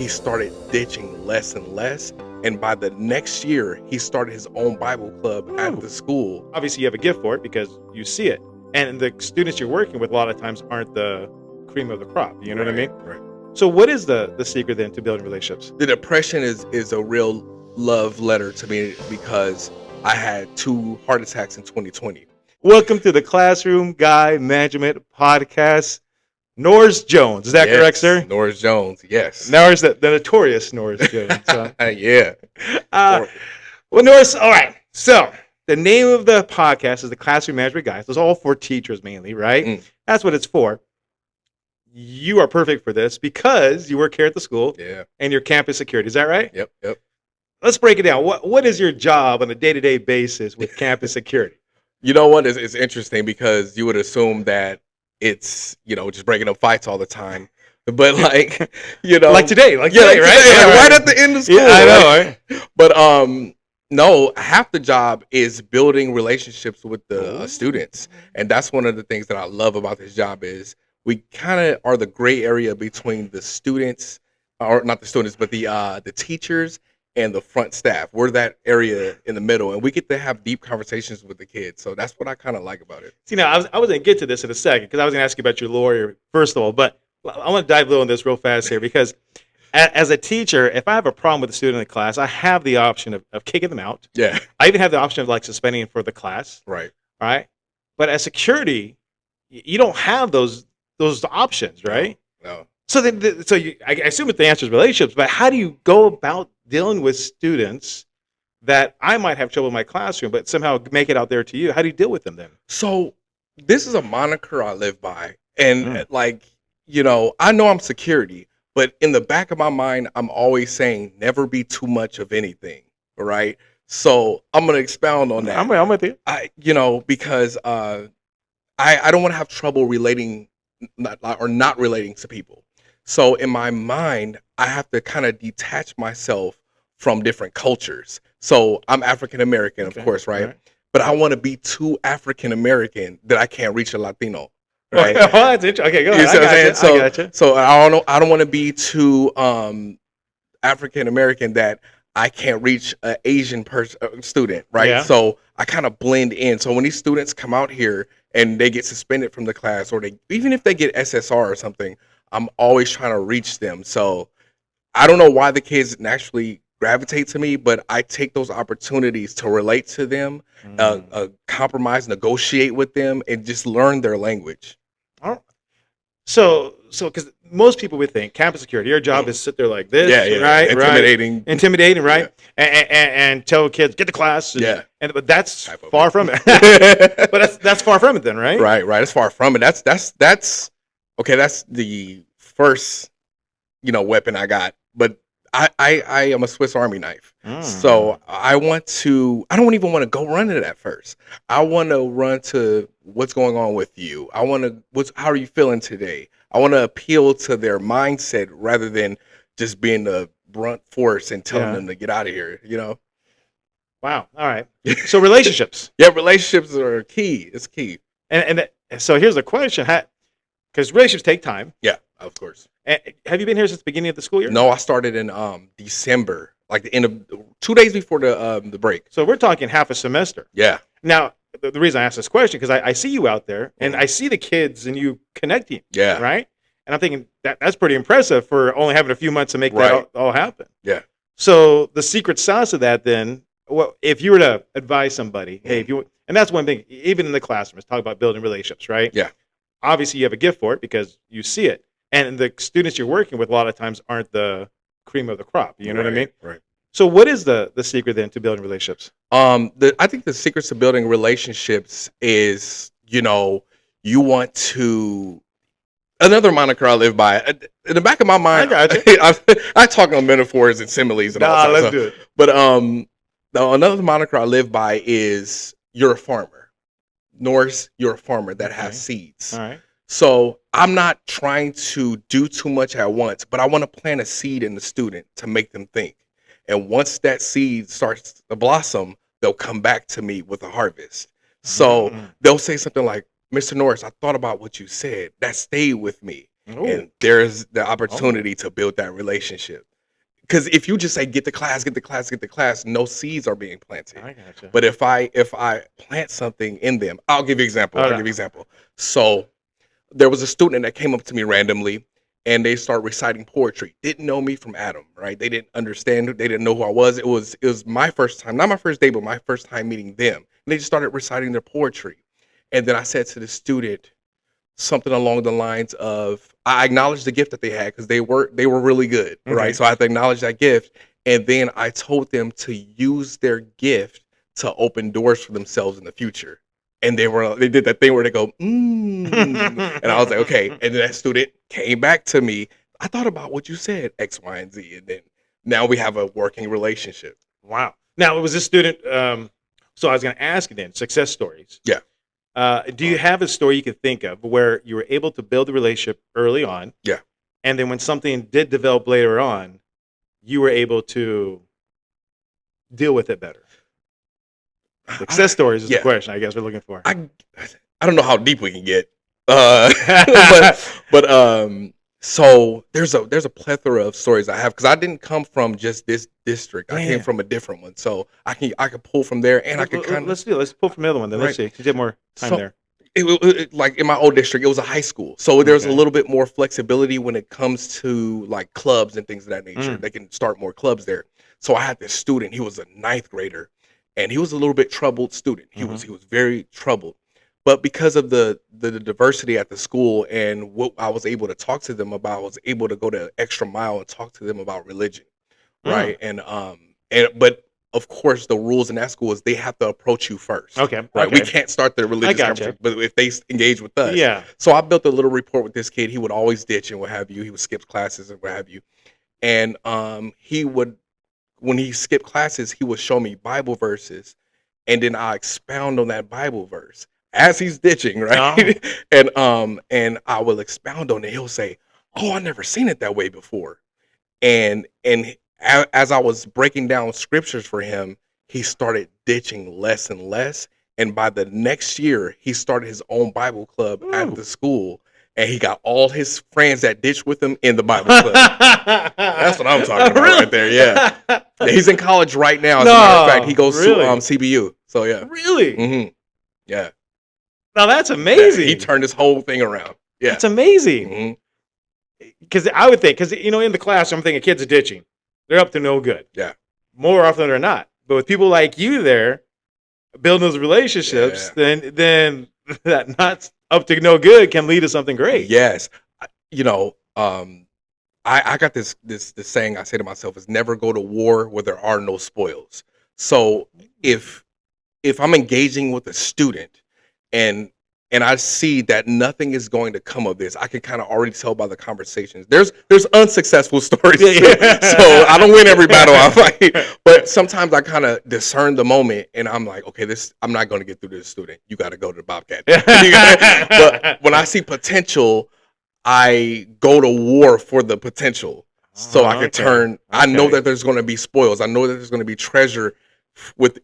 he started ditching less and less. And by the next year, he started his own Bible club at the school. Obviously, you have a gift for it because you see it. And the students you're working with a lot of times aren't the cream of the crop. You know what I mean? Right. So what is the secret then to building relationships? The depression is a real love letter to me because I had 2 heart attacks in 2020. Welcome to the Classroom Guy Management Podcast. Norris Jones. Is that correct, sir? Norris Jones, yes. Norris, the notorious Norris Jones. Yeah. Well, Norris, all right. So the name of the podcast is the Classroom Management Guys. It's all for teachers mainly, right? That's what it's for. You are perfect for this because you work here at the school and you're campus security. Is that right? Yep. Let's break it down. What is your job on a day-to-day basis with campus security? You know what? It's interesting because you would assume that it's, just breaking up fights all the time. But like today, right? Right at the end of school. Yeah, I know, right? But no, half the job is building relationships with the students. And that's one of the things that I love about this job is we kind of are the gray area between the students, or not the students, but the teachers and the front staff. We're that area in the middle, and we get to have deep conversations with the kids. So that's what I kind of like about it. See, now I was going to get to this in a second because I was going to ask you about your lawyer first of all, but I want to dive a little on this real fast here because as a teacher, if I have a problem with a student in the class, I have the option of kicking them out. Yeah. I even have the option of suspending for the class. Right. Right. But as security, you don't have those options, right? No. So then, I assume that the answer is relationships, but how do you go about dealing with students that I might have trouble in my classroom, but somehow make it out there to you? How do you deal with them then? So this is a moniker I live by. And I know I'm security, but in the back of my mind, I'm always saying never be too much of anything. All right. So I'm going to expound on that. I'm with you. Because I don't want to have trouble relating not relating to people. So in my mind, I have to kind of detach myself from different cultures. So I'm African American, of course, right? But I want to be too African American that I can't reach a Latino. Right? Oh, that's interesting. Okay, go ahead. I gotcha. So I don't want to be too African American that I can't reach an Asian student, right? Yeah. So I kind of blend in. So when these students come out here and they get suspended from the class, or even if they get SSR or something, I'm always trying to reach them. So I don't know why the kids naturally gravitate to me, but I take those opportunities to relate to them, compromise, negotiate with them, and just learn their language. All right. So because most people would think campus security, your job is to sit there like this, right? Intimidating, right? Yeah. And tell kids get to class. But that's far from it. But that's far from it then, right? Right. It's far from it. That's okay. That's the first, weapon I got. But I am a Swiss Army knife. So I don't even want to go run it at first. I want to run to what's going on with you. How are you feeling today? I want to appeal to their mindset rather than just being the blunt force and telling them to get out of here, Wow. All right. So relationships. Relationships are key. It's key. And so here's the question. Because relationships take time. Yeah, of course. Have you been here since the beginning of the school year? No, I started in December, like the end of 2 days before the break. So we're talking half a semester. Yeah. Now, the reason I asked this question, because I see you out there, and I see the kids and you connecting. Yeah. Right? And I'm thinking that's pretty impressive for only having a few months to make that all happen. Yeah. So the secret sauce of that then, if you were to advise somebody, hey, and that's one thing, even in the classroom, let's talk about building relationships, right? Yeah. Obviously, you have a gift for it because you see it. And the students you're working with a lot of times aren't the cream of the crop. You know what I mean? Right. So what is the secret then to building relationships? I think the secret to building relationships is, you want to. Another moniker I live by. In the back of my mind, I got you. I talk on metaphors and similes and all that. Let's do it. But another moniker I live by is you're a farmer. Norris, you're a farmer that has seeds. All right. So I'm not trying to do too much at once, but I want to plant a seed in the student to make them think. And once that seed starts to blossom, they'll come back to me with a harvest. So they'll say something like, Mr. Norris, I thought about what you said. That stayed with me. Ooh. And there's the opportunity to build that relationship. Because if you just say get the class, get the class, get the class, no seeds are being planted. I gotcha. But if I plant something in them, I'll give you an example. I'll give you an example. So there was a student that came up to me randomly, and they started reciting poetry. Didn't know me from Adam, right? They didn't understand. They didn't know who I was. It was my first time, not my first day, but my first time meeting them. And they just started reciting their poetry. And then I said to the student something along the lines of, I acknowledged the gift that they had because they were really good, right? So I had to acknowledge that gift. And then I told them to use their gift to open doors for themselves in the future. And they did that thing where they go, and I was like, okay. And then that student came back to me. I thought about what you said, X, Y, and Z. And then now we have a working relationship. Wow. Now, it was this student. So I was going to ask you then, success stories. Yeah. Do you have a story you could think of where you were able to build a relationship early on? Yeah. And then when something did develop later on, you were able to deal with it better? Success stories is the question I guess we're looking for. I don't know how deep we can get. So there's a plethora of stories I have because I didn't come from just this district. I came from a different one, so I can pull from there, and I can kind of let's pull from the other one. Then let's see. You did more time there. It, like in my old district, it was a high school, so there's a little bit more flexibility when it comes to like clubs and things of that nature. They can start more clubs there. So I had this student. He was a 9th grader, and he was a little bit troubled student. He was very troubled. But because of the diversity at the school and what I was able to talk to them about, I was able to go the extra mile and talk to them about religion, right? But of course, the rules in that school is they have to approach you first. Okay, right. We can't start the religious conversation, but if they engage with us, So I built a little rapport with this kid. He would always ditch and what have you. He would skip classes and what have you, and he would, when he skipped classes, he would show me Bible verses, and then I expound on that Bible verse as he's ditching, right? And I will expound on it. He'll say, "Oh, I never seen it that way before." And as I was breaking down scriptures for him, he started ditching less and less. And by the next year, he started his own Bible club at the school. And he got all his friends that ditched with him in the Bible club. That's what I'm talking about right there. Yeah. He's in college right now. As a matter of fact, he goes to CBU. So yeah. Really? Yeah. Now that's amazing. He turned this whole thing around. Yeah. That's amazing. Because I would think, because in the classroom, I'm thinking kids are ditching. They're up to no good. Yeah. More often than not. But with people like you there, building those relationships, then that not up to no good can lead to something great. Yes. I got this saying I say to myself is never go to war where there are no spoils. So if I'm engaging with a student and I see that nothing is going to come of this, I can kind of already tell by the conversations. There's unsuccessful stories, so I don't win every battle I fight. But sometimes I kind of discern the moment, and I'm like, okay, I'm not going to get through to this student. You got to go to the Bobcat. But when I see potential, I go to war for the potential, so I can turn. I know that there's going to be spoils. I know that there's going to be treasure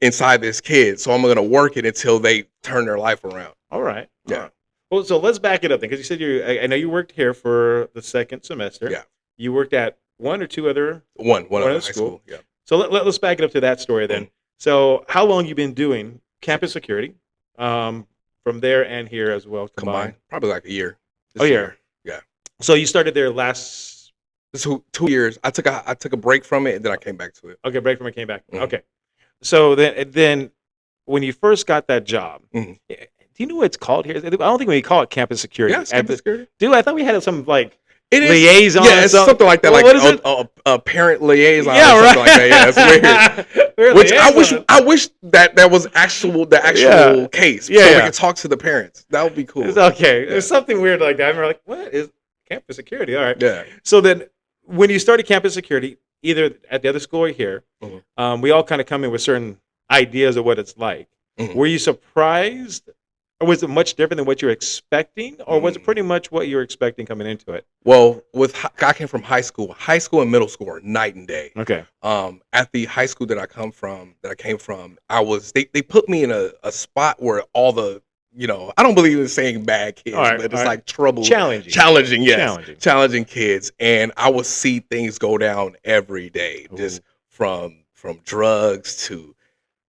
inside this kid, so I'm going to work it until they turn their life around. All right. Yeah. All right. Well, so let's back it up then, because you said I know you worked here for the second semester. Yeah. You worked at one or two other one other high school. Yeah. So let's back it up to that story then. So how long you been doing campus security, from there and here as well combined? Probably like a year. Year. Yeah. So you started there last 2 years. I took a break from it and then I came back to it. Okay, break from it, came back. Okay. So then when you first got that job, do you know what it's called here? I don't think we call it campus security. Yeah, campus security. Dude, I thought we had some like liaison. Yeah, it's something like that. Like what is it? A parent liaison. Yeah, or something like that. Yeah, it's weird. Which I wish that was the actual case. So we could talk to the parents. That would be cool. It's okay. Yeah. There's something weird like that. And we're like, what is campus security? All right. Yeah. So then when you started campus security, either at the other school or here, we all kind of come in with certain ideas of what it's like. Were you surprised? Or was it much different than what you were expecting? Or was it pretty much what you were expecting coming into it? Well, I came from high school. High school and middle school are night and day. Okay. At the high school that I came from, they put me in a spot where all the I don't believe in saying bad kids, but it's like challenging, yes, challenging kids. And I would see things go down every day, just from drugs to,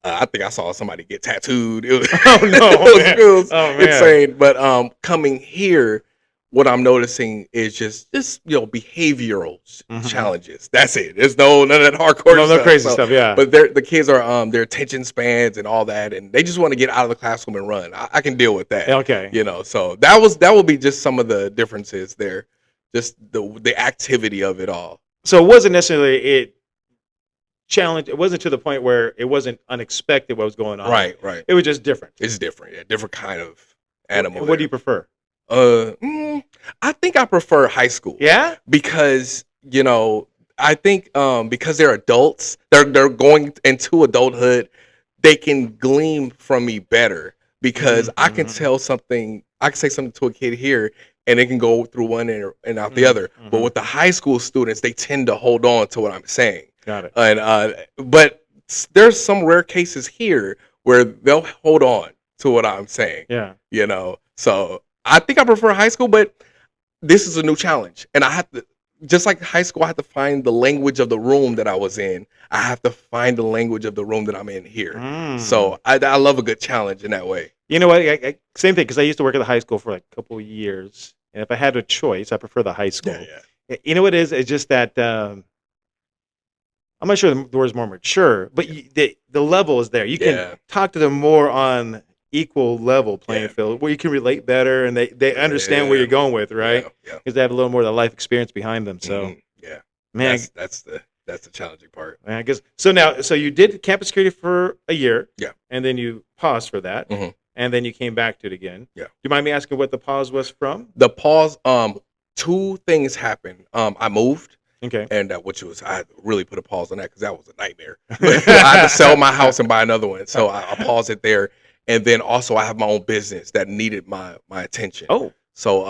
I think I saw somebody get tattooed. It was, it was insane. But coming here, what I'm noticing is just behavioral challenges. That's it. There's none of that hardcore stuff. No crazy stuff, yeah. But the kids are their attention spans and all that, and they just want to get out of the classroom and run. I can deal with that. Okay. So that would be just some of the differences there. Just the activity of it all. So it wasn't necessarily challenge. It wasn't to the point where it wasn't unexpected what was going on. Right. It was just different. It's different, yeah. Different kind of animal. What do you prefer? I think I prefer high school. Yeah? Because, I think because they're adults, they're going into adulthood, they can glean from me better because I can tell something, I can say something to a kid here and it can go through one and out the other. But with the high school students, they tend to hold on to what I'm saying. Got it. And but there's some rare cases here where they'll hold on to what I'm saying. Yeah. So I think I prefer high school, but this is a new challenge. And I have to, just like high school, I have to find the language of the room that I was in. I have to find the language of the room that I'm in here. So I love a good challenge in that way. You know what? Same thing, because I used to work at the high school for like a couple of years. And if I had a choice, I prefer the high school. Yeah. You know what it is? It's just that I'm not sure the word is more mature, but the level is there. You can talk to them more on equal level playing field where you can relate better and they understand where you're going with, right? Because they have a little more of the life experience behind them. So man, that's the challenging part. Man, I guess so you did campus security for a year, and then you paused for that, and then you came back to it again. Do you mind me asking what the pause was from? The pause, two things happened. I moved. Okay. And I really put a pause on that because that was a nightmare. I had to sell my house and buy another one, so I paused it there. And then also I have my own business that needed my attention. So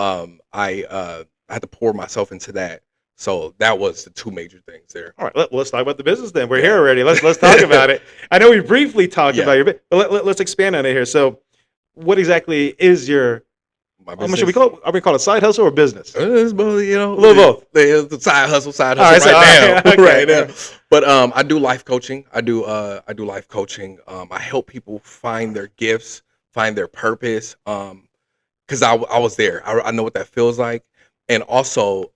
I had to pour myself into that. So that was the two major things there. All right, let's talk about the business then. We're here already. Let's talk about it. I know we briefly talked about your business, but let's expand on it here. So what exactly is your business? Should we call it? Are we call it side hustle or business? It's both, a little both. The side hustle right now. But I do life coaching. I do life coaching. I help people find their gifts, find their purpose. Because I was there. I know what that feels like. And also,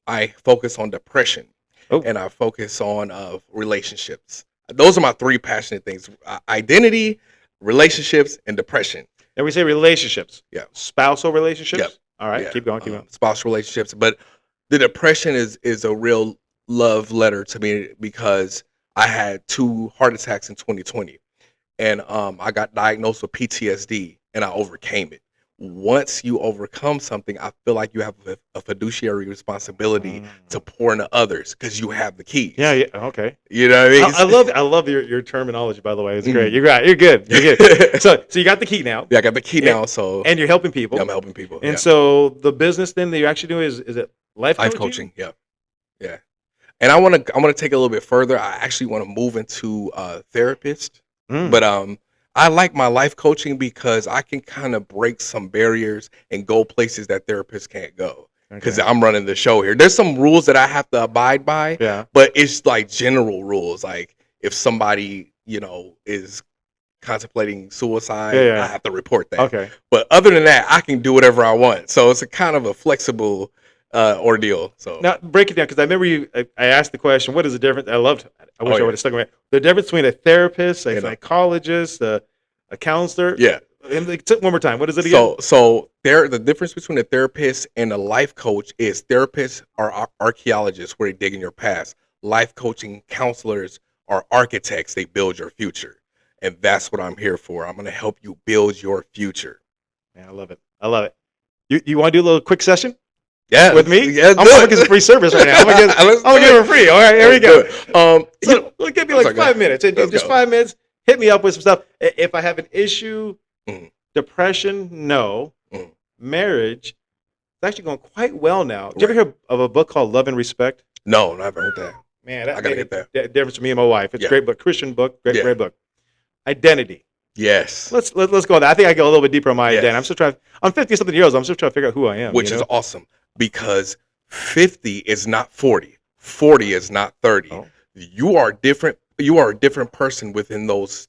I focus on depression, and I focus on relationships. Those are my three passionate things: identity, relationships, and depression. And we say relationships. Yeah. Spousal relationships? Yep. All right, keep going. Spousal relationships. But the depression is a real love letter to me because I had 2 heart attacks in 2020. And I got diagnosed with PTSD, and I overcame it. Once you overcome something, I feel like you have a fiduciary responsibility to pour into others because you have the keys. Yeah, okay. You know what I mean? I love your terminology, by the way. It's great. You're right. You're good. So you got the key now. Yeah, I got the key now. So and you're helping people. Yeah, I'm helping people. And so the business then that you're actually doing is it life coaching? Yeah. And I want to take it a little bit further. I actually want to move into therapist, but I like my life coaching because I can kind of break some barriers and go places that therapists can't go. Because I'm running the show here. There's some rules that I have to abide by, but it's like general rules. Like if somebody, is contemplating suicide, I have to report that. Okay. But other than that, I can do whatever I want. So it's a kind of a flexible ordeal. So now break it down, because I remember I asked the question, what is the difference? I wish I would have stuck with it. The difference between a therapist, a psychologist, a counselor. Yeah. And one more time, what is it again? So the difference between a therapist and a life coach is therapists are archaeologists where they dig in your past. Life coaching counselors are architects. They build your future. And that's what I'm here for. I'm going to help you build your future. Yeah, I love it. You want to do a little quick session? Yeah, with me. Yeah, I'm going to get some free service right now. I'm going to give it free. All right, here we go. So it'll give me like 5 minutes. Just 5 minutes. Hit me up with some stuff. If I have an issue, depression, no. Marriage, it's actually going quite well now. Did you ever hear of a book called Love and Respect? No, never heard that. Man, I gotta get that. Difference for me and my wife. It's a great book, Christian book, great book. Identity. Yes. Let's go with that. I think I go a little bit deeper on my Yes. identity. I'm still trying. I'm 50-something years old. I'm still trying to figure out who I am. Which is awesome because 50 is not 40. 40 is not 30. Oh. You are different. You are a different person within those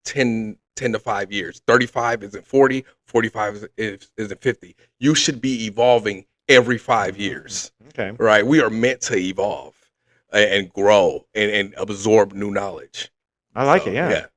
10 to 5 years. 35 isn't 40. 45 isn't 50. You should be evolving every 5 years. Okay. Right? We are meant to evolve and grow and absorb new knowledge. I like it. Yeah.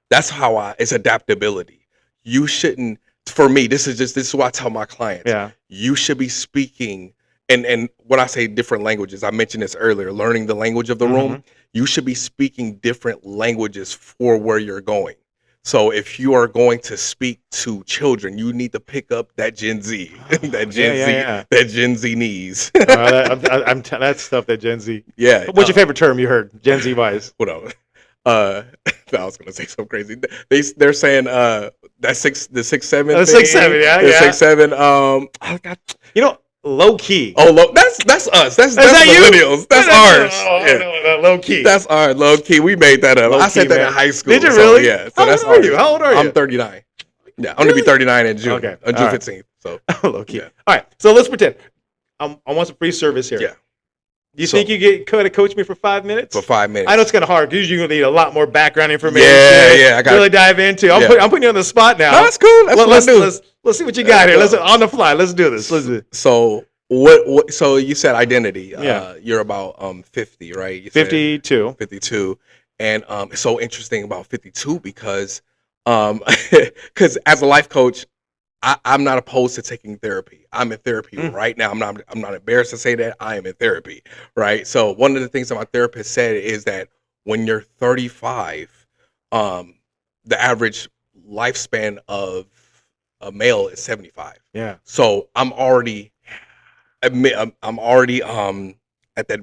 That's how it's adaptability. You shouldn't, for me, this is what I tell my clients. Yeah. You should be speaking, and when I say different languages, I mentioned this earlier, learning the language of the room. You should be speaking different languages for where you're going. So if you are going to speak to children, you need to pick up that Gen Z, that Gen Z needs. That's stuff that Gen Z. Yeah. What's your favorite term you heard Gen Z wise? Whatever. I was gonna say something crazy. They're saying the 6'7". The 6'7", yeah. 6'7". You know, low key. Oh, that's us. That's millennials. That's ours. No, low key. That's ours. Low key. We made that up. I said that in high school. Did you really? Yeah. So How old are you? I'm 39. Yeah, I'm gonna be 39 in June. Okay. On June 15th. So low key. Yeah. All right. So let's pretend. I want some free service here. Yeah. You think you could have coached me for 5 minutes? For 5 minutes. I know it's kind of hard because you're going to need a lot more background information. Yeah. I got really dive into. I'm putting you on the spot now. No, that's cool. That's what I do. Let's see what you got here. Let's on the fly. Let's do this. So what? So you said identity. Yeah. You're about 50, right? You 52. 52, and it's so interesting about 52 because as a life coach, I'm not opposed to taking therapy. I'm in therapy right now. I'm not embarrassed to say that I am in therapy, right? So one of the things that my therapist said is that when you're 35, the average lifespan of a male is 75. Yeah. So I'm already at that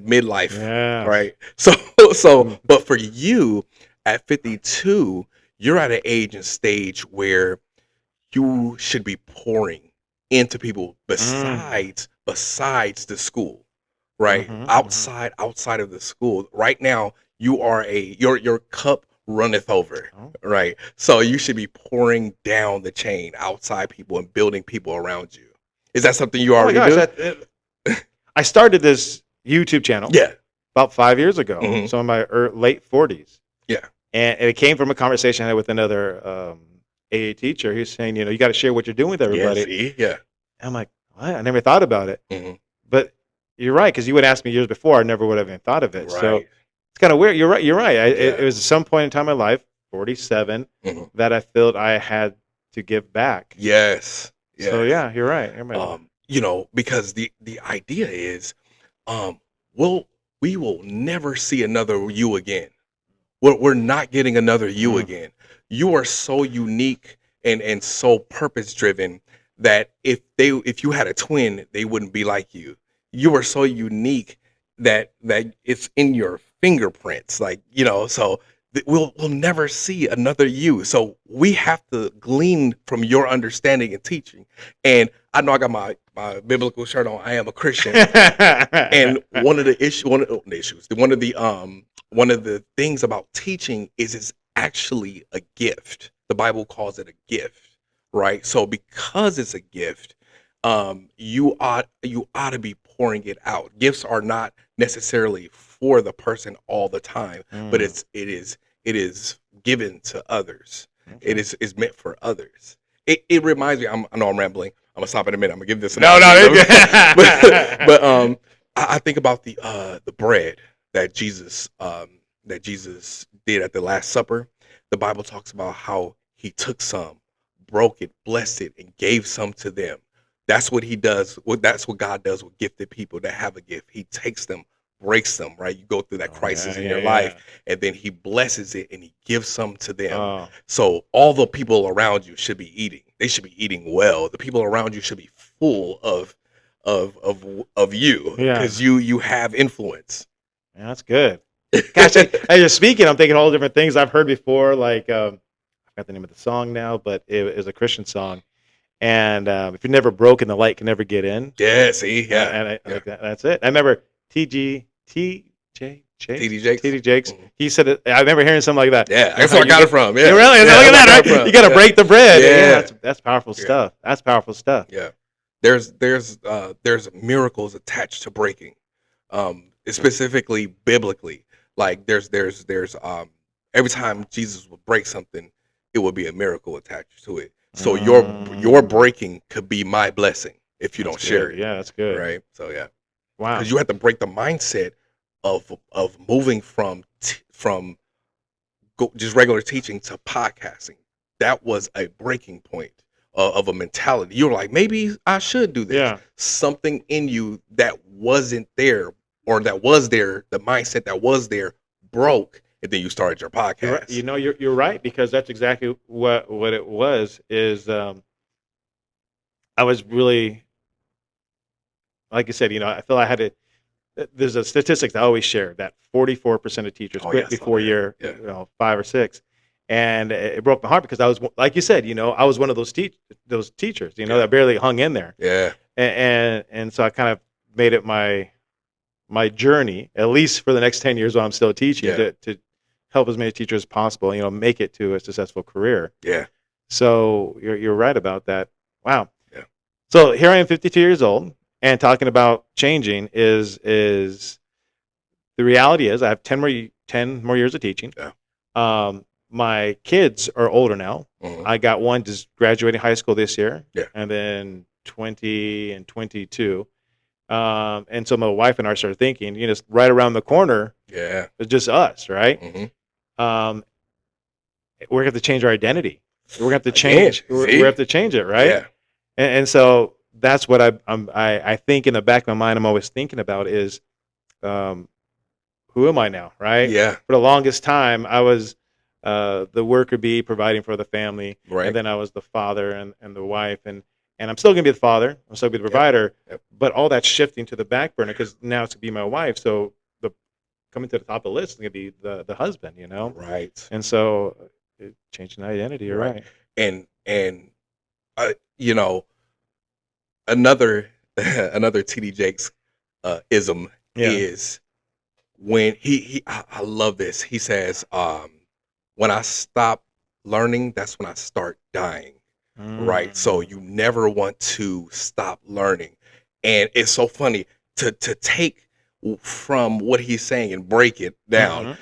midlife, right? So, but for you at 52, you're at an age and stage where you should be pouring into people besides the school, right? Outside of the school. Right now, you are your cup runneth over, right? So you should be pouring down the chain outside people and building people around you. Is that something you already do? I started this YouTube channel about 5 years ago, so in my late 40s. Yeah. And it came from a conversation I had with another AA teacher. He's saying, you got to share what you're doing with everybody. Yeah. I'm like, what? I never thought about it. But you're right, because you would ask me years before, I never would have even thought of it. Right. So it's kind of weird. You're right. It was at some point in time in my life, 47, that I felt I had to give back. Yes. So yeah, you're right. Because the idea is, we will never see another you again. We're not getting another you again. You are so unique and so purpose driven that if you had a twin, they wouldn't be like you. You are so unique that it's in your fingerprints, so we'll never see another you. So we have to glean from your understanding and teaching. And I know I got my biblical shirt on. I am a Christian. And one of the things about teaching is it's actually a gift. The Bible calls it a gift, right? So because it's a gift, you ought to be pouring it out. Gifts are not necessarily for the person all the time, but it is given to others. Okay. It is meant for others. It reminds me. I know I'm rambling. I'm gonna stop in a minute. I'm gonna give this. No. but I think about the bread that Jesus did at the Last Supper. The Bible talks about how he took some, broke it, blessed it, and gave some to them. That's what he does. That's what God does with gifted people that have a gift. He takes them, breaks them, right? You go through that crisis in your life, and then he blesses it and he gives some to them. So all the people around you should be eating. They should be eating well. The people around you should be full of you, because you have influence. Yeah, that's good. Gosh, as you're speaking, I'm thinking all different things I've heard before. Like I forgot the name of the song now, but it was a Christian song. And if you're never broken, the light can never get in. Yeah, see, and I like that. That's it. I remember TJ TD Jakes. TD Jakes. He said it. I remember hearing something like that. Yeah, that's where I got it from. Yeah, really? Look at that, right? You got to break the bread. Yeah, that's powerful stuff. That's powerful stuff. Yeah, there's miracles attached to breaking, specifically biblically. Like there's every time Jesus would break something, it would be a miracle attached to it. So your breaking could be my blessing if you don't share it. Yeah, that's good. Right. So yeah. Wow. Because you have to break the mindset of moving from just regular teaching to podcasting. That was a breaking point of a mentality. You're like, maybe I should do this. Yeah. Something in you that wasn't there, or that was there, the mindset that was there broke, and then you started your podcast. You're right, because that's exactly what it was. Is I was really, like I said, I feel I had to. There's a statistic I always share that 44% of teachers quit before year 5 or 6, and it broke my heart because I was, like you said, I was one of those teachers, that barely hung in there. Yeah, and so I kind of made it my journey, at least for the next 10 years while I'm still teaching, to help as many teachers as possible, make it to a successful career. Yeah. So you're right about that. Wow. Yeah. So here I am, 52 years old. And talking about changing is the reality is I have 10 more years of teaching. Yeah. My kids are older now. Mm-hmm. I got one just graduating high school this year. Yeah. And then 20 and 22. And so my wife and I started thinking, it's right around the corner. Yeah. It's just us, right? Mm-hmm. We're going to have to change our identity. We're going to have to change. We're going to have to change it, right? Yeah. And so that's what I think in the back of my mind I'm always thinking about is, who am I now, right? Yeah. For the longest time, I was the worker bee providing for the family, right. And then I was the father and the wife, and I'm still gonna be the father, I'm still gonna be the provider, Yep. But all that's shifting to the back burner because now it's gonna be my wife. So coming to the top of the list is gonna be the husband, Right. And so changing identity, you're right. And another TD Jakes ism is when I love this. He says, when I stop learning, that's when I start dying. Right. So you never want to stop learning. And it's so funny to take from what he's saying and break it down.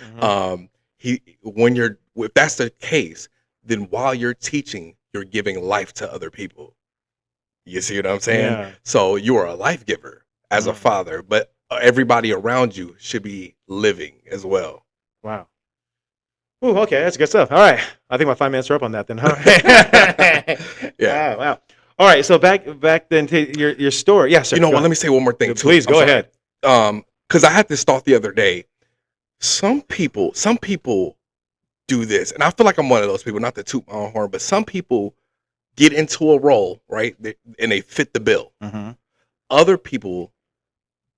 If that's the case, then while you're teaching, you're giving life to other people. You see what I'm saying? Yeah. So you are a life giver as a father, but everybody around you should be living as well. Wow. Ooh, okay, that's good stuff. All right. I think my 5 minutes are up on that then. All right. Yeah. Wow. All right. So back then to your story. Yes, sir. Let me say one more thing. Please go ahead. Because I had this thought the other day. Some people do this, and I feel like I'm one of those people, not to toot my own horn, but some people get into a role, right? And they fit the bill. Mm-hmm. Other people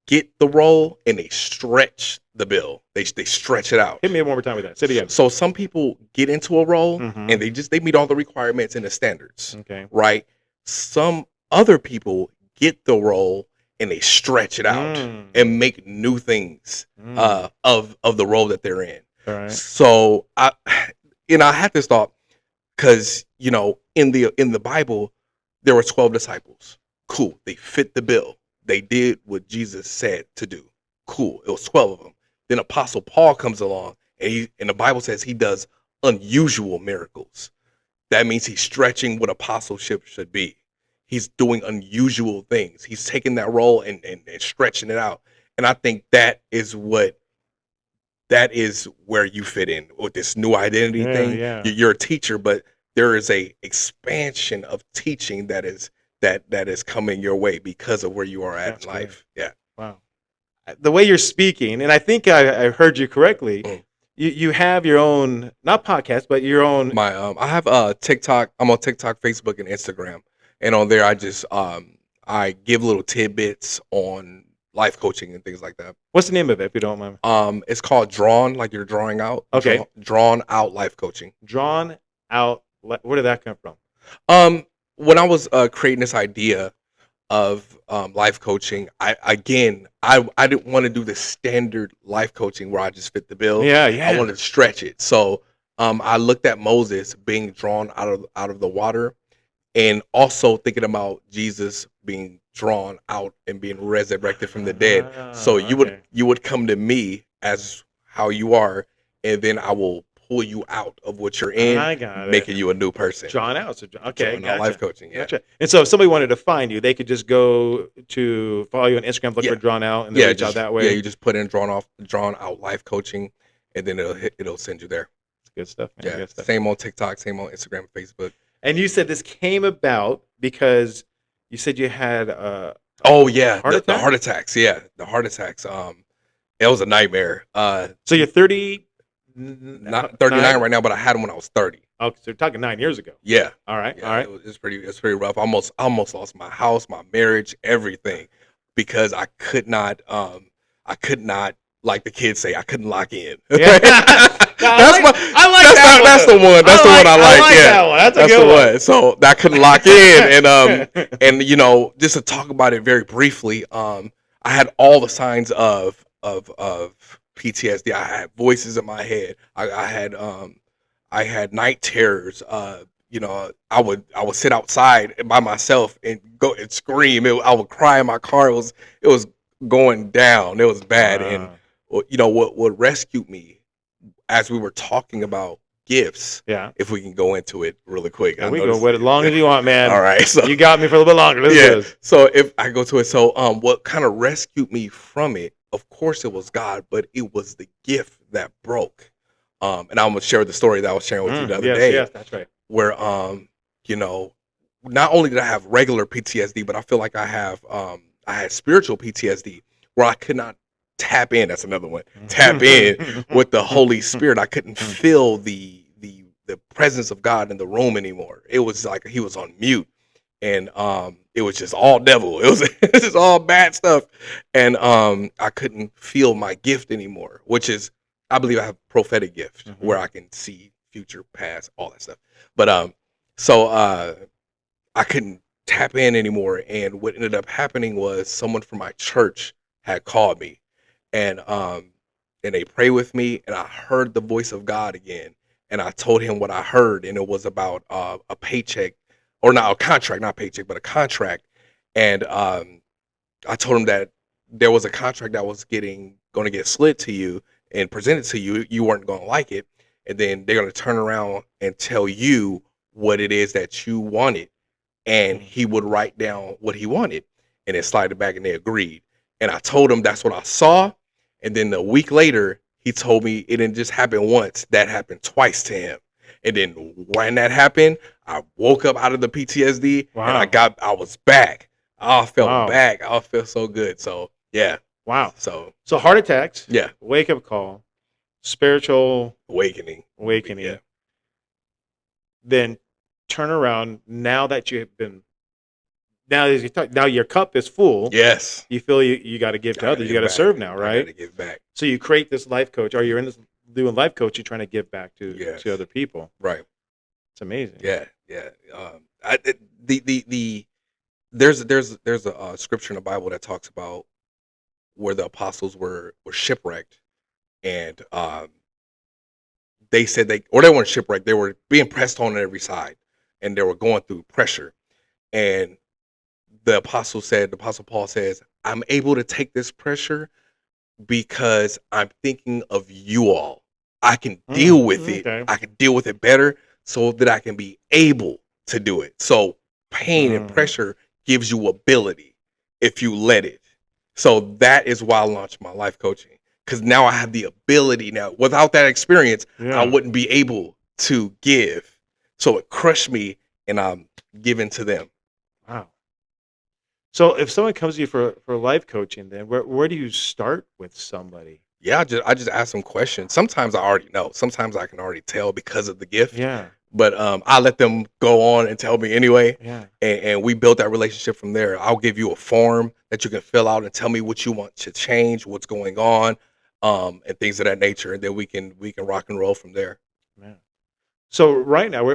get the role and they stretch the bill. They stretch it out. Hit me one more time with that. Say it again. So some people get into a role and they meet all the requirements and the standards. Okay. Right? Some other people get the role and they stretch it out and make new things of the role that they're in. All right. So I had this thought because in the Bible there were 12 disciples. Cool. They fit the bill. They did what Jesus said to do. Cool. It was 12 of them. Then Apostle Paul comes along and the Bible says he does unusual miracles. That means he's stretching what apostleship should be. He's doing unusual things. He's taking that role and stretching it out. And I think that is where you fit in with this new identity thing. Yeah. You're a teacher, but there is a expansion of teaching that is coming your way because of where you are at in life. Great. Yeah. Wow. The way you're speaking, and I think I heard you correctly. You have your own, not podcast, but your own. I have TikTok. I'm on TikTok, Facebook, and Instagram, and on there I just I give little tidbits on life coaching and things like that. What's the name of it, if you don't mind? It's called Drawn, like you're drawing out. Okay. Drawn Out Life Coaching. Drawn Out. Where did that come from? When I was creating this idea, life coaching. I didn't want to do the standard life coaching where I just fit the bill. Yeah, I yeah. wanted to stretch it. So I looked at Moses being drawn out of the water, and also thinking about Jesus being drawn out and being resurrected from the dead. So Okay. you would come to me as how you are, and then I will pull you out of what you're in, I got it. making you a new person. Drawn out. So, okay, Drawing out life gotcha. coaching. Yeah. Gotcha. And so if somebody wanted to find you, they could just go to follow you on Instagram, look Yeah. for Drawn Out, and then reach out that way. Yeah, you just put in drawn out life coaching, and then it'll send you there. Good stuff, man. Yeah, Good stuff. same on TikTok, same on Instagram, Facebook. And you said this came about because you said you had Oh yeah, heart the attack? heart attacks. Yeah, the heart attacks. It was a nightmare. So you're 30, Not 39 right now, but I had them when I was 30. Oh, so you're talking 9 years ago. Yeah, All right, yeah, all right. it's pretty rough. I almost lost my house, my marriage, everything, because I could not, like the kids say, I couldn't lock in. Yeah. That's That's the one. That's the one I like. Yeah, that one. That's a that's good the one. one. So I couldn't lock in, and you know, just to talk about it very briefly, I had all the signs of PTSD. I had voices in my head. I had night terrors. You know, I would sit outside by myself and go and scream. I would cry in my car. It was going down. It was bad. And you know what rescued me, as we were talking about gifts. Yeah. If we can go into it really quick. Yeah, we go with as long as you want, man. All right. So you got me for a little bit longer. Let's do this. So if I go to it, so what kind of rescued me from it? Of course, it was God, but it was the gift that broke. And I'm gonna share the story that I was sharing with you the other day. Yes, that's right. Where you know, not only did I have regular PTSD, but I feel like I had spiritual PTSD where I could not tap in. That's another one. Tap in with the Holy Spirit. I couldn't feel the presence of God in the room anymore. It was like he was on mute, and it was just all devil. It was just all bad stuff, and I couldn't feel my gift anymore, which is, I believe I have prophetic gift where I can see future, past, all that stuff. But so I couldn't tap in anymore, and what ended up happening was someone from my church had called me, and they prayed with me, and I heard the voice of God again, and I told him what I heard, and it was about a paycheck, or not a contract, not paycheck, but a contract, and I told him that there was a contract that was going to get slid to you and presented to you. You weren't going to like it, and then they're going to turn around and tell you what it is that you wanted, and he would write down what he wanted, and then slide it back, and they agreed. And I told him that's what I saw, and then a week later, he told me it didn't just happen once, that happened twice to him. And then when that happened, I woke up out of the PTSD, and I was back. I felt back. I felt so good. So yeah. Wow. So heart attacks. Yeah. Wake up call. Spiritual awakening. Yeah. Then turn around. Now that you have been, now your cup is full. Yes. You feel you got to give to others. You got to serve now, right? I got to give back. So you create this life coach, or you're in this doing life coach. You're trying to give back to other people. Right. It's amazing. Yeah. Yeah. There's a scripture in the Bible that talks about where the apostles were shipwrecked, and they said they weren't shipwrecked. They were being pressed on every side, and they were going through pressure. And the apostle Paul says, I'm able to take this pressure because I'm thinking of you all. I can deal with it. I can deal with it better so that I can be able to do it. So pain and pressure gives you ability if you let it. So that is why I launched my life coaching, because now I have the ability. Now, without that experience, I wouldn't be able to give. So it crushed me, and I'm giving to them. Wow. So if someone comes to you for life coaching, then where do you start with somebody? Yeah, I just ask them questions. Sometimes I already know. Sometimes I can already tell because of the gift. Yeah. But I let them go on and tell me anyway. Yeah. And we built that relationship from there. I'll give you a form that you can fill out and tell me what you want to change, what's going on, and things of that nature, and then we can rock and roll from there. Yeah. So right now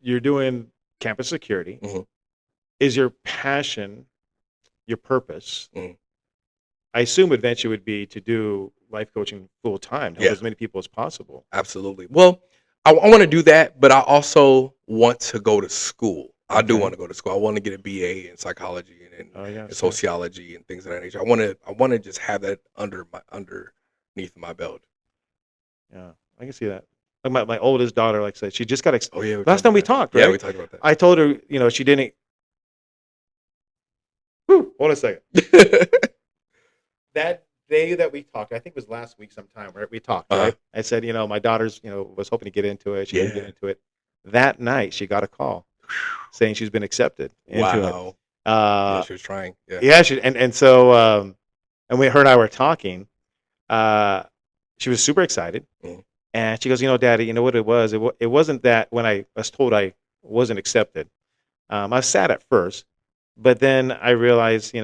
you're doing campus security. Mm-hmm. Is your passion your purpose, Mm. I assume eventually would be to do life coaching full time, to help Yeah. as many people as possible. Absolutely. Well, I want to do that, but I also want to go to school. I do Okay. want to go to school. I want to get a BA in psychology and Oh yes, yes. sociology and things of that nature. I want to just have that underneath my belt. Yeah, I can see that. Like my oldest daughter, like I said, she just got. Oh yeah. Last time we talked, Yeah, right? we talked about I told her, she didn't. Hold on a second. that. That day that we talked, I think it was last week sometime, right? We talked, right? I said, my daughter's, was hoping to get into it. She didn't get into it. That night, she got a call saying she's been accepted into it. Wow. Yeah, she was trying. Yeah. Yeah, and so and her and I were talking. She was super excited, and she goes, Daddy, you know what it was? It wasn't that when I was told I wasn't accepted. I was sad at first, but then I realized,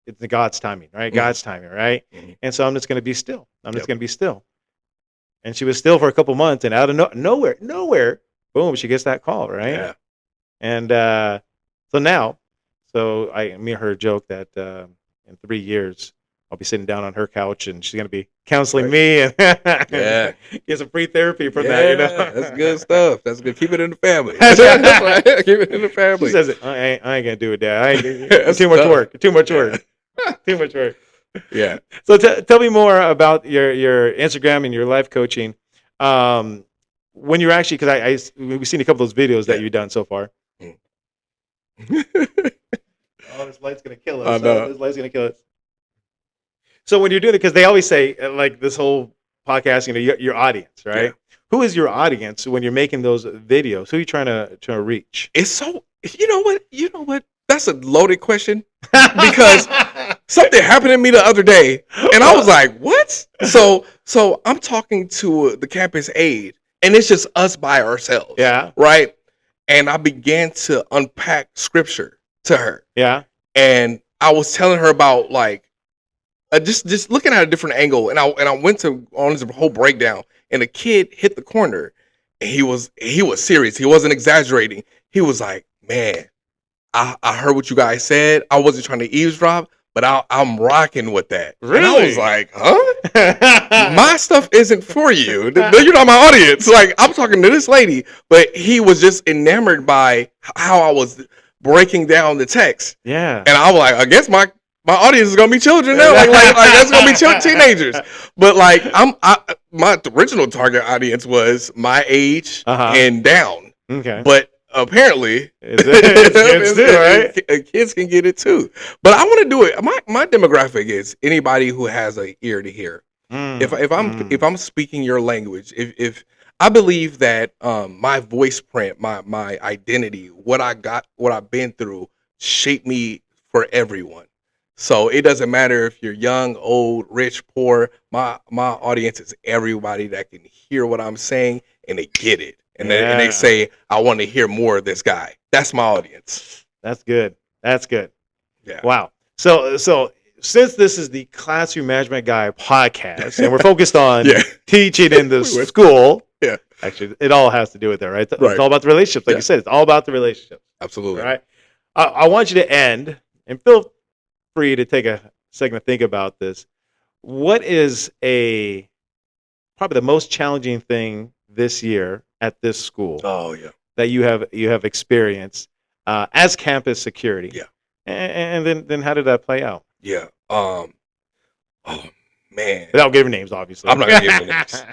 it's God's timing, right? God's timing, right? And so I'm just going to be still. I'm just going to be still. And she was still for a couple months, and out of nowhere, boom, she gets that call, right? Yeah. And so me and her joke that in 3 years I'll be sitting down on her couch and she's going to be counseling me and Yeah. get some free therapy from that. That's good stuff. That's good. Keep it in the family. That's right. Keep it in the family. She says, I ain't going to do it, Dad. Too much work. Too much work. Too much work. Yeah. So tell me more about your Instagram and your life coaching. When you're actually, because we've seen a couple of those videos that you've done so far. Oh, this light's going to kill us. This light's going to kill us. So when you're doing it, because they always say, like this whole podcast, your audience, right? Yeah. Who is your audience when you're making those videos? Who are you trying to reach? It's so, you know what? That's a loaded question because something happened to me the other day, and I was like, "What?" So I'm talking to the campus aide, and it's just us by ourselves. Yeah. Right. And I began to unpack scripture to her. Yeah. And I was telling her about just looking at a different angle, and I went on this whole breakdown, and a kid hit the corner, and he was serious. He wasn't exaggerating. He was like, "Man, I heard what you guys said. I wasn't trying to eavesdrop, but I'm rocking with that." Really? And I was like, "Huh? My stuff isn't for you. You're not my audience." Like, I'm talking to this lady, but he was just enamored by how I was breaking down the text. Yeah. And I was like, I guess my audience is gonna be children now. Like that's gonna be teenagers. But my original target audience was my age and down. Okay. But apparently, it's kids too, right? Kids can get it too. But I want to do it. My demographic is anybody who has an ear to hear. If I'm speaking your language, if I believe that my voice print, my identity, what I've been through, shaped me for everyone. So it doesn't matter if you're young, old, rich, poor. My audience is everybody that can hear what I'm saying and they get it. And they say, I want to hear more of this guy. That's my audience. That's good. That's good. Yeah. Wow. So since this is the Classroom Management Guy podcast, and we're focused on teaching in the school, actually, it all has to do with that, right? It's all about the relationships. Like you said, it's all about the relationships. Absolutely. Right? I want you to end, and feel free to take a second to think about this. What is probably the most challenging thing this year at this school that you have experienced as campus security? Yeah. And then how did that play out? Yeah. Oh man. Without giving names, obviously. I'm not gonna give names.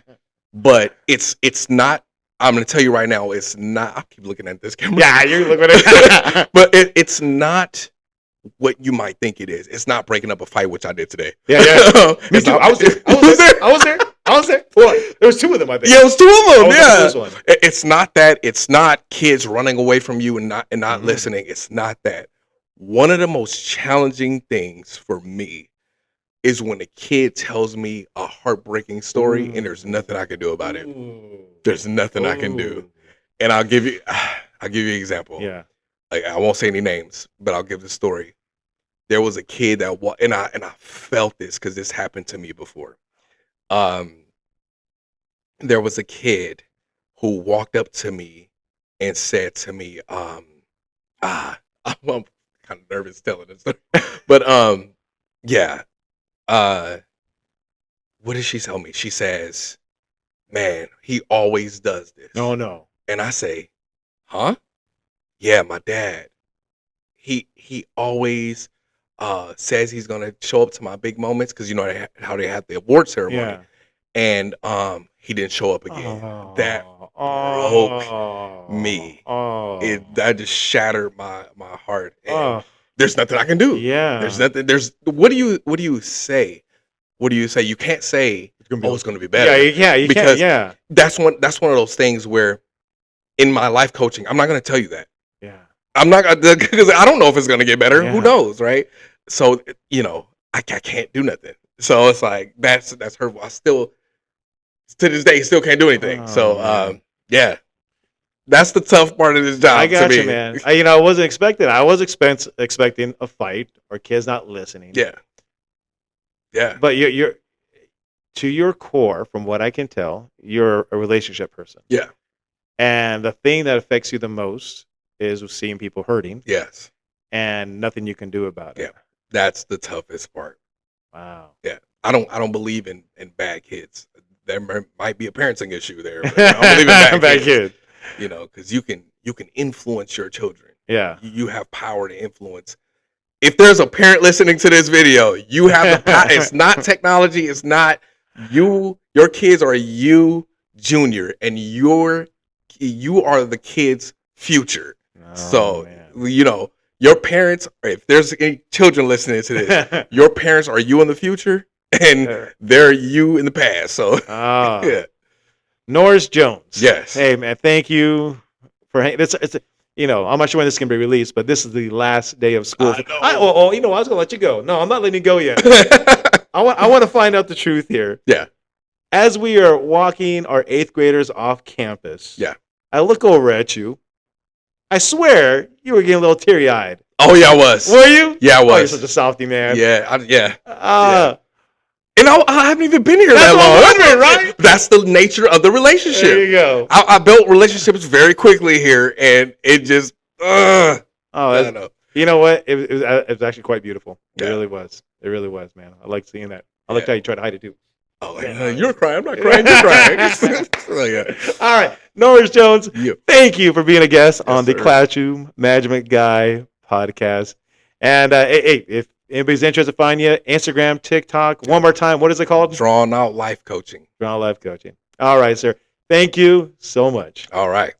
But it's not. I'm gonna tell you right now. It's not. I keep looking at this camera. Yeah, you're looking at it. But it's not what you might think it is. It's not breaking up a fight, which I did today. Yeah. Me too. I was there. Well, there was two of them, I think. Yeah, it was two of them. Yeah. It's not that. It's not kids running away from you and not listening. It's not that. One of the most challenging things for me is when a kid tells me a heartbreaking story and there's nothing I can do about it. There's nothing I can do. And I'll give you an example. Yeah. Like, I won't say any names, but I'll give the story. There was a kid that and I felt this because this happened to me before. There was a kid who walked up to me and said to me, kind of nervous telling this story. But yeah. What did she tell me? She says, "Man, he always does this." No. And I say, "Huh?" "Yeah, my dad. He always says he's gonna show up to my big moments because you know how they have the award ceremony, Yeah. and he didn't show up again. That broke me. That just shattered my heart. And there's nothing I can do. Yeah. There's nothing. What do you say? What do you say? You can't say, it's going to be better. Yeah, you because can't. Yeah. That's one of those things where in my life coaching, I'm not going to tell you that. Yeah. I'm not because I don't know if it's going to get better. Yeah. Who knows, right? So I can't do nothing. So it's like that's hurtful. I still to this day still can't do anything. Yeah, that's the tough part of this job. I got to you, me. man. I wasn't expecting. I was expecting a fight or kids not listening. Yeah. But you're to your core, from what I can tell, you're a relationship person. Yeah. And the thing that affects you the most is seeing people hurting. Yes. And nothing you can do about it. Yeah. That's the toughest part. Wow. Yeah. I don't believe in bad kids. There might be a parenting issue there. But I don't believe in bad kids. Because you can influence your children. Yeah. You have power to influence. If there's a parent listening to this video, you have the power. It's not technology. It's not you. Your kids are you, Junior, and you are the kids' future. Your parents. If there's any children listening to this, your parents are you in the future, and they're you in the past. So, yeah. Norris Jones. Yes. Hey, man, thank you for this. I'm not sure when this can be released, but this is the last day of school. I was going to let you go. No, I'm not letting you go yet. I want to find out the truth here. Yeah. As we are walking our 8th graders off campus, yeah, I look over at you. I swear you were getting a little teary-eyed. Oh, yeah, I was. Were you? Yeah, I was. Oh, you're such a softie, man. Yeah, yeah. And I haven't even been here that long. Right? That's the nature of the relationship. There you go. I built relationships very quickly here, and it just, I don't know. You know what? It was actually quite beautiful. It really was. It really was, man. I like seeing that. I like how you try to hide it, too. Oh, you're crying. I'm not crying. You're crying. All right. Norris Jones, thank you for being a guest on the sir. Classroom Management Guy podcast. And hey, if anybody's interested, find you Instagram, TikTok. One more time, what is it called? Drawn Out Life Coaching. Drawn Out Life Coaching. All right, sir. Thank you so much. All right.